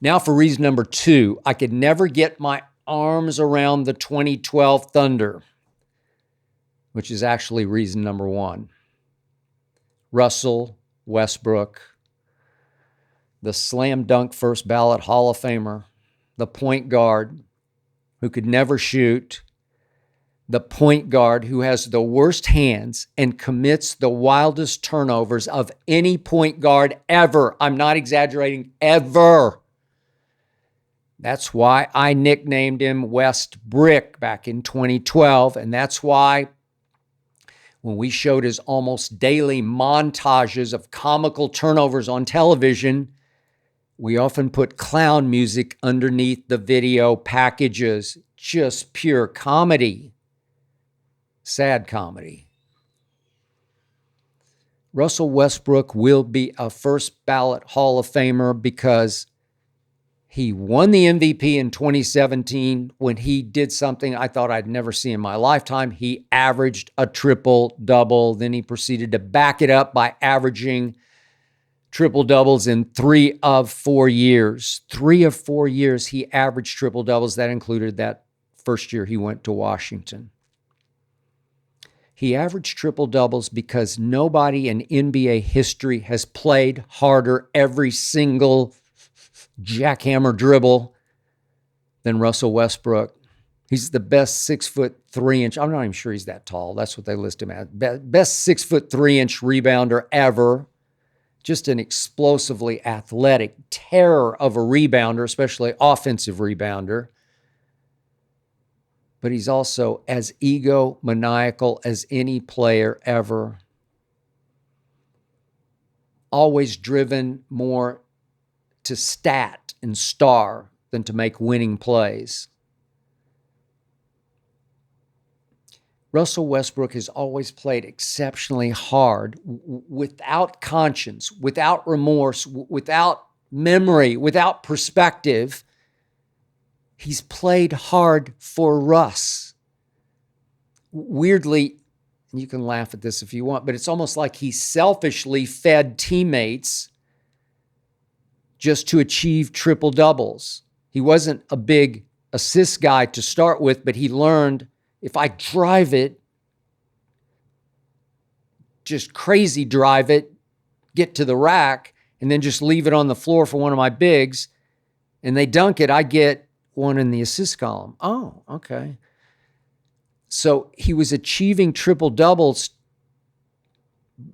Now for reason number 2, I could never get my arms around the 2012 Thunder, which is actually reason number 1. Russell Westbrook, the slam dunk first ballot Hall of Famer, the point guard who could never shoot, the point guard who has the worst hands and commits the wildest turnovers of any point guard ever. I'm not exaggerating, ever. That's why I nicknamed him WESTBRICK back in 2012, and that's why when we showed his almost daily montages of comical turnovers on television, we often put clown music underneath the video packages. Just pure comedy. Sad comedy. Russell Westbrook will be a first ballot Hall of Famer because he won the MVP in 2017 when he did something I thought I'd never see in my lifetime. He averaged a triple-double. Then he proceeded to back it up by averaging triple-doubles in 3 of 4 years. 3 of 4 years he averaged triple-doubles. That included that first year he went to Washington. He averaged triple-doubles because nobody in NBA history has played harder every single jackhammer dribble than Russell Westbrook. He's the best 6'3". I'm not even sure he's that tall. That's what they list him as. Best 6'3" rebounder ever. Just an explosively athletic terror of a rebounder, especially offensive rebounder. But he's also as egomaniacal as any player ever. Always driven more to stat and star than to make winning plays. Russell Westbrook has always played exceptionally hard, without conscience, without remorse, without memory, without perspective. He's played hard for Russ. Weirdly, and you can laugh at this if you want, but it's almost like he selfishly fed teammates just to achieve triple doubles. He wasn't a big assist guy to start with, but he learned, if I drive it, just crazy drive it, get to the rack, and then just leave it on the floor for one of my bigs, and they dunk it, I get one in the assist column. Oh, okay. So he was achieving triple doubles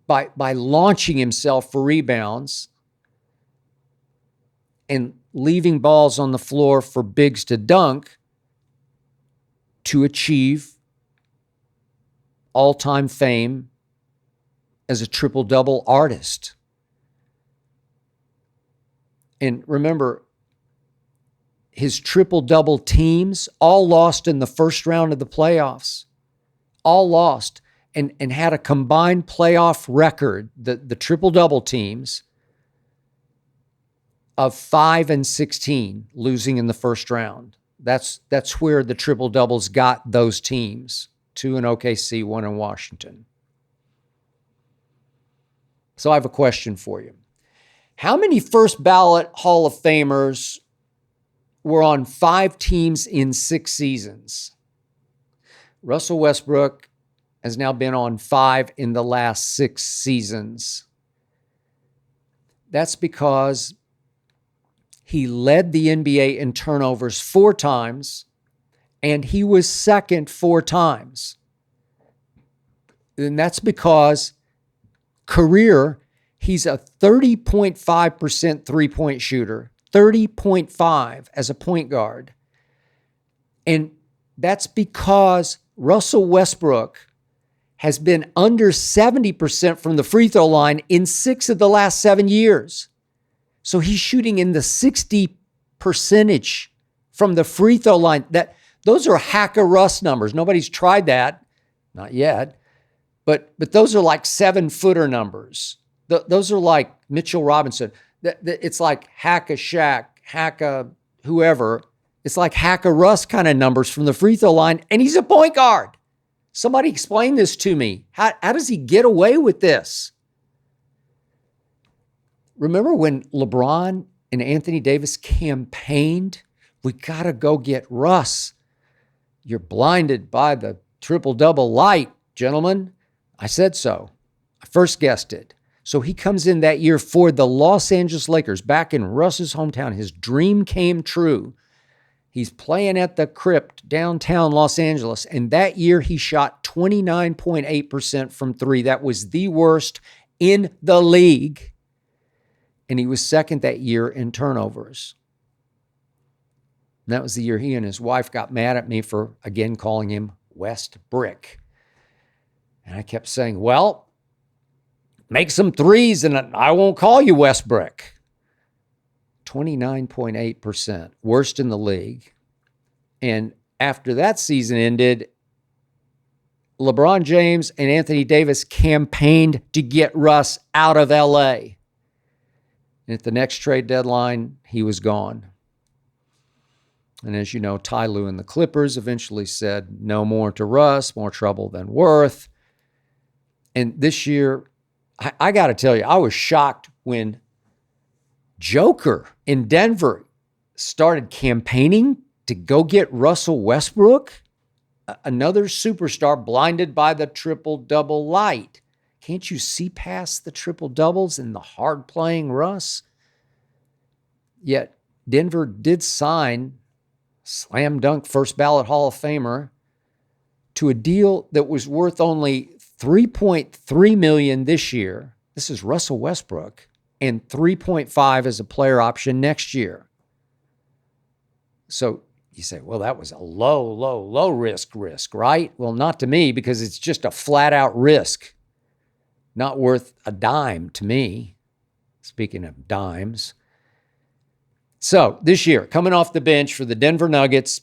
by launching himself for rebounds and leaving balls on the floor for bigs to dunk to achieve all-time fame as a triple-double artist. And remember, his triple-double teams all lost in the first round of the playoffs. All lost and had a combined playoff record, the triple-double teams, of 5-16, losing in the first round. That's where the triple-doubles got those teams. 2 in OKC, 1 in Washington. So I have a question for you. How many first ballot Hall of Famers were on 5 teams in 6 seasons? Russell Westbrook has now been on 5 in the last 6 seasons. That's because he led the NBA in turnovers 4 times, and he was second 4 times. And that's because career, he's a 30.5% three-point shooter, 30.5 as a point guard. And that's because Russell Westbrook has been under 70% from the free throw line in 6 of the last 7 years. So he's shooting in the 60% from the free throw line. Those are hack-a-Russ numbers. Nobody's tried that, not yet. But those are like 7-footer numbers. Those are like Mitchell Robinson. It's like hack-a-Shaq, hack-a-whoever. It's like hack-a-Russ kind of numbers from the free throw line, and he's a point guard. Somebody explain this to me. How does he get away with this? Remember when LeBron And Anthony Davis campaigned, we got to go get Russ. You're blinded by the triple-double light, gentlemen. I said so. I first guessed it. So he comes in that year for the Los Angeles Lakers, back in Russ's hometown. His dream came true. He's playing at the Crypt downtown Los Angeles. And that year he shot 29.8% from three. That was the worst in the league. And he was second that year in turnovers. And that was the year he and his wife got mad at me for, again, calling him WESTBRICK. And I kept saying, well, make some threes and I won't call you Westbrook. 29.8%, worst in the league. And after that season ended, LeBron James and Anthony Davis campaigned to get Russ out of LA. And at the next trade deadline, he was gone. And as you know, Ty Lue and the Clippers eventually said no more to Russ, more trouble than worth. And this year, I got to tell you, I was shocked when Joker in Denver started campaigning to go get Russell Westbrook, another superstar blinded by the triple-double light. Can't you see past the triple-doubles and the hard-playing Russ? Yet Denver did sign slam dunk first ballot Hall of Famer to a deal that was worth only $3.3 million this year. This is Russell Westbrook, and $3.5 as a player option next year. So you say, well, that was a low risk, right? Well, not to me, because it's just a flat out risk. Not worth a dime to me. Speaking of dimes. So this year, coming off the bench for the Denver Nuggets,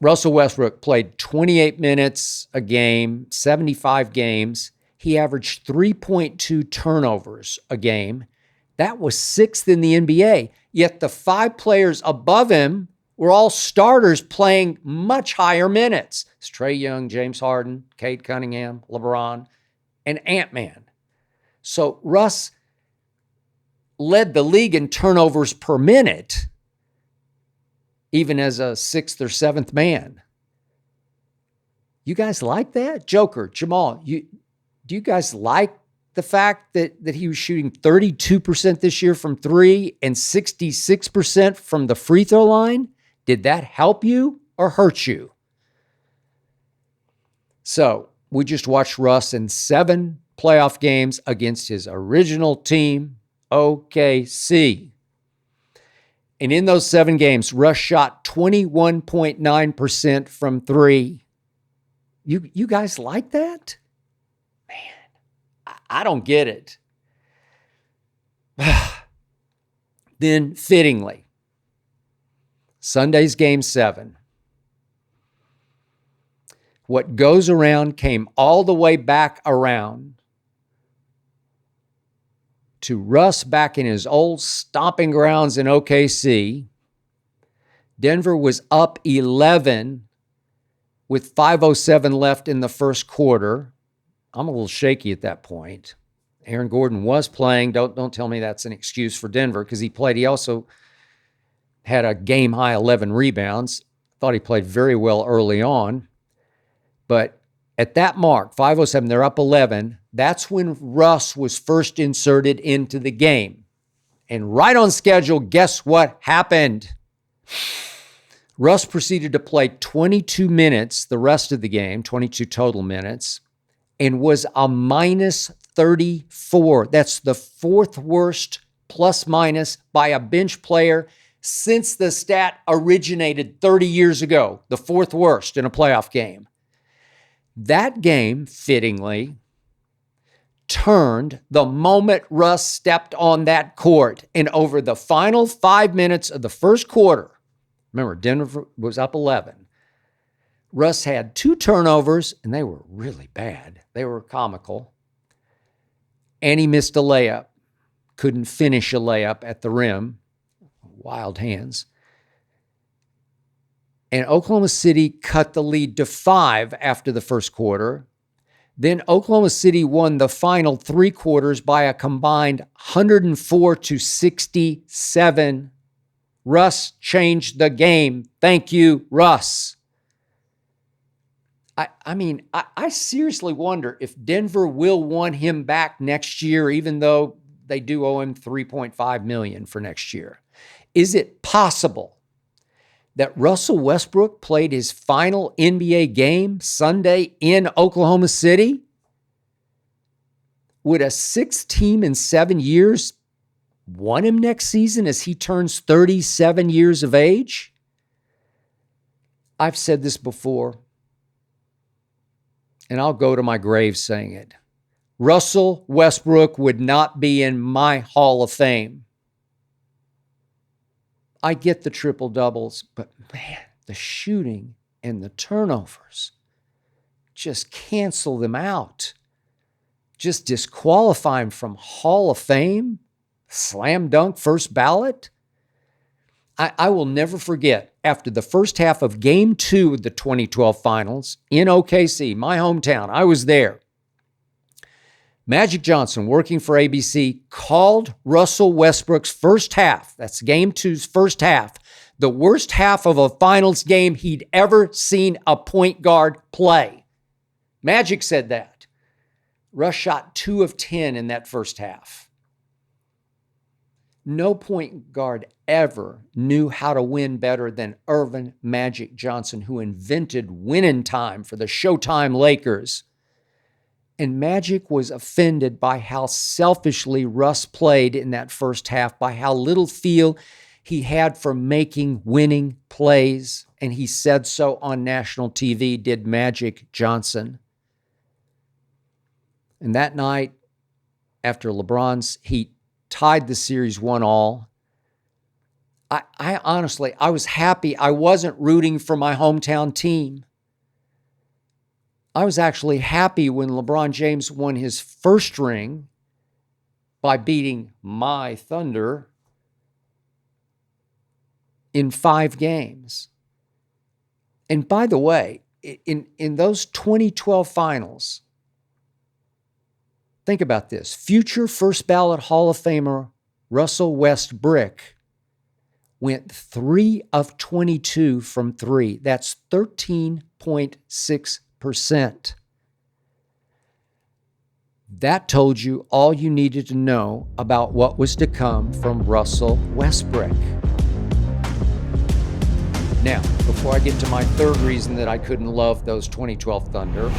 Russell Westbrook played 28 minutes a game, 75 games. He averaged 3.2 turnovers a game. That was sixth in the NBA. Yet the five players above him were all starters playing much higher minutes. It's Trae Young, James Harden, Cade Cunningham, LeBron, and Ant-Man. So Russ led the league in turnovers per minute, even as a sixth or seventh man. You guys like that? Joker, Jamal, do you guys like the fact that he was shooting 32% this year from three and 66% from the free throw line? Did that help you or hurt you? So we just watched Russ in 7 playoff games against his original team, OKC. And in those 7 games, Russ shot 21.9% from three. You guys like that? Man, I don't get it. Then, fittingly, Sunday's Game 7. What goes around came all the way back around to Russ back in his old stomping grounds in OKC. Denver was up 11 with 5:07 left in the first quarter. I'm a little shaky at that point. Aaron Gordon was playing. Don't tell me that's an excuse for Denver, because he played. He also had a game-high 11 rebounds. Thought he played very well early on. But at that mark, 5:07, they're up 11. That's when Russ was first inserted into the game. And right on schedule, guess what happened? Russ proceeded to play 22 minutes the rest of the game, 22 total minutes, and was a minus 34. That's the 4th worst plus minus by a bench player since the stat originated 30 years ago, the 4th worst in a playoff game. That game, fittingly, turned the moment Russ stepped on that court. And over the final 5 minutes of the first quarter, remember, Denver was up 11. Russ had 2 turnovers, and they were really bad. They were comical. And he missed a layup. Couldn't finish a layup at the rim. Wild hands. And Oklahoma City cut the lead to 5 after the first quarter. Then Oklahoma City won the final 3 quarters by a combined 104-67. Russ changed the game. Thank you, Russ. I seriously wonder if Denver will want him back next year, even though they do owe him $3.5 million for next year. Is it possible that Russell Westbrook played his final NBA game Sunday in Oklahoma City? Would a 6th team in 7 years want him next season as he turns 37 years of age? I've said this before, and I'll go to my grave saying it. Russell Westbrook would not be in my Hall of Fame. I get the triple doubles, but man, the shooting and the turnovers just cancel them out. Just disqualify him from Hall of Fame, slam dunk, first ballot. I will never forget, after the first half of Game 2 of the 2012 Finals in OKC, my hometown, I was there. Magic Johnson, working for ABC, called Russell Westbrook's first half, that's Game 2's first half, the worst half of a finals game he'd ever seen a point guard play. Magic said that. Russ shot 2 of 10 in that first half. No point guard ever knew how to win better than Earvin Magic Johnson, who invented winning time for the Showtime Lakers. And Magic was offended by how selfishly Russ played in that first half, by how little feel he had for making winning plays. And he said so on national TV, did Magic Johnson. And that night, after LeBron's Heat tied the series 1-1, I honestly, I was happy. I wasn't rooting for my hometown team. I was actually happy when LeBron James won his first ring by beating my Thunder in 5 games. And by the way, in those 2012 finals, think about this. Future first ballot Hall of Famer Russell Westbrook went 3 of 22 from 3. That's 13.6%. That told you all you needed to know about what was to come from Russell Westbrook. Now, before I get to my third reason that I couldn't love those 2012 Thunder,